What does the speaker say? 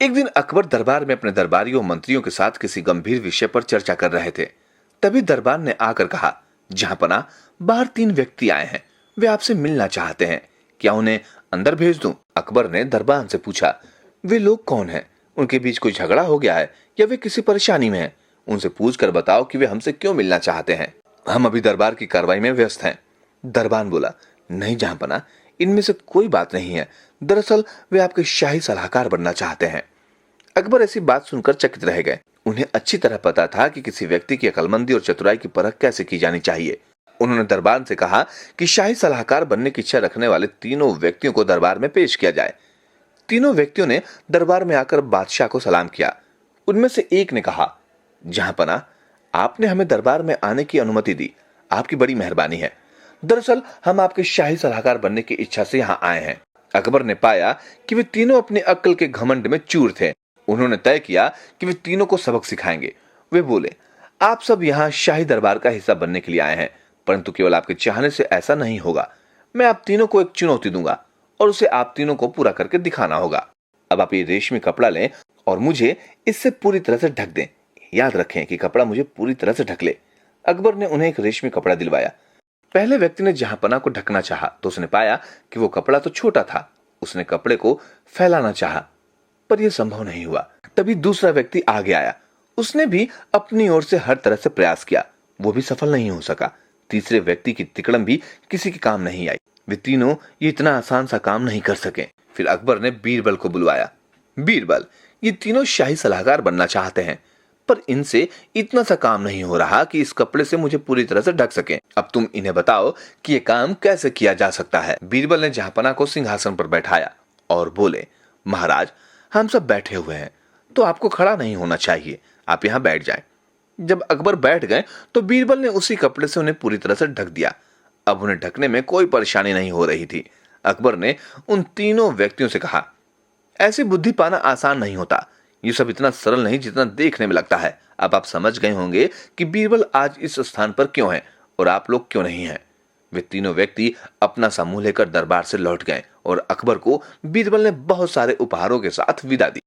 एक दिन अकबर दरबार में अपने दरबारियों मंत्रियों के साथ किसी गंभीर विषय पर चर्चा कर रहे थे। तभी दरबार ने आकर कहा, जहांपना, बाहर 3 व्यक्ति आए हैं। वे आपसे मिलना चाहते हैं। क्या उन्हें अंदर भेज दूं? अकबर ने दरबान से पूछा। वे लोग कौन हैं? उनके बीच कोई झगड़ा हो गया है या वे किसी परेशानी में हैं? उनसे पूछ कर बताओ कि वे हमसे क्यों मिलना चाहते हैं। हम अभी दरबार की कार्रवाई में व्यस्त हैं। दरबान बोला, नहीं जहांपना, इनमें से कोई बात नहीं है। दरअसल वे आपके शाही सलाहकार बनना चाहते हैं। अकबर ऐसी बात सुनकर चकित रह गए। उन्हें अच्छी तरह पता था कि किसी व्यक्ति की अक्लमंदी और चतुराई की परख कैसे की जानी चाहिए। उन्होंने दरबार से कहा कि शाही सलाहकार बनने की इच्छा रखने वाले तीनों व्यक्तियों को दरबार में पेश किया जाए। तीनों व्यक्तियों ने दरबार में आकर बादशाह को सलाम किया। उनमें से एक ने कहा, जहांपना, आपने हमें दरबार में आने की अनुमति दी। आपकी बड़ी मेहरबानी है। दरअसल हम आपके शाही सलाहकार बनने की इच्छा से यहाँ आए हैं। अकबर ने पाया कि वे तीनों अपनी अक्ल के घमंड में चूर थे। उन्होंने तय किया कि वे तीनों को सबक सिखाएंगे। वे बोले, आप सब यहाँ शाही दरबार का हिस्सा बनने के लिए आए हैं, परंतु केवल आपके चाहने से ऐसा नहीं होगा। मैं आप तीनों को एक चुनौती दूंगा और उसे आप तीनों को पूरा करके दिखाना होगा। अब आप ये रेशमी कपड़ा लें और मुझे इससे पूरी तरह से ढक दें। याद रखें कि कपड़ा मुझे पूरी तरह से ढक ले। अकबर ने उन्हें एक रेशमी कपड़ा दिलवाया। पहले व्यक्ति ने जहांपना को ढकना चाहा तो उसने पाया कि वो कपड़ा तो छोटा था। उसने कपड़े को फैलाना चाहा, पर यह संभव नहीं हुआ। तभी दूसरा व्यक्ति आगे आया। उसने भी अपनी ओर से हर तरह से प्रयास किया, वो भी सफल नहीं हो सका। तीसरे व्यक्ति की तिकड़म भी किसी के काम नहीं आई। वे तीनों ये इतना आसान सा काम नहीं कर सके। फिर अकबर ने बीरबल को बुलवाया। बीरबल, ये तीनों शाही सलाहकार बनना चाहते हैं, पर इनसे इतना सा काम नहीं हो रहा कि इस कपड़े से मुझे पूरी तरह से ढक सके। अब तुम इन्हें बताओ कि ये काम कैसे किया जा सकता है। बीरबल ने जहांपना को सिंहासन पर बैठाया और बोले, महाराज, हम सब बैठे हुए हैं तो आपको खड़ा नहीं होना चाहिए। आप यहाँ बैठ जाएं। जब अकबर बैठ गए तो बीरबल ने उसी कपड़े से उन्हें पूरी तरह से ढक दिया। अब उन्हें ढकने में कोई परेशानी नहीं हो रही थी। अकबर ने उन तीनों व्यक्तियों से कहा, ऐसी बुद्धि पाना आसान नहीं होता। ये सब इतना सरल नहीं जितना देखने में लगता है। अब आप समझ गए होंगे कि बीरबल आज इस स्थान पर क्यों है और आप लोग क्यों नहीं हैं। वे तीनों व्यक्ति अपना सा मुंह लेकर दरबार से लौट गए और अकबर को बीरबल ने बहुत सारे उपहारों के साथ विदा दी।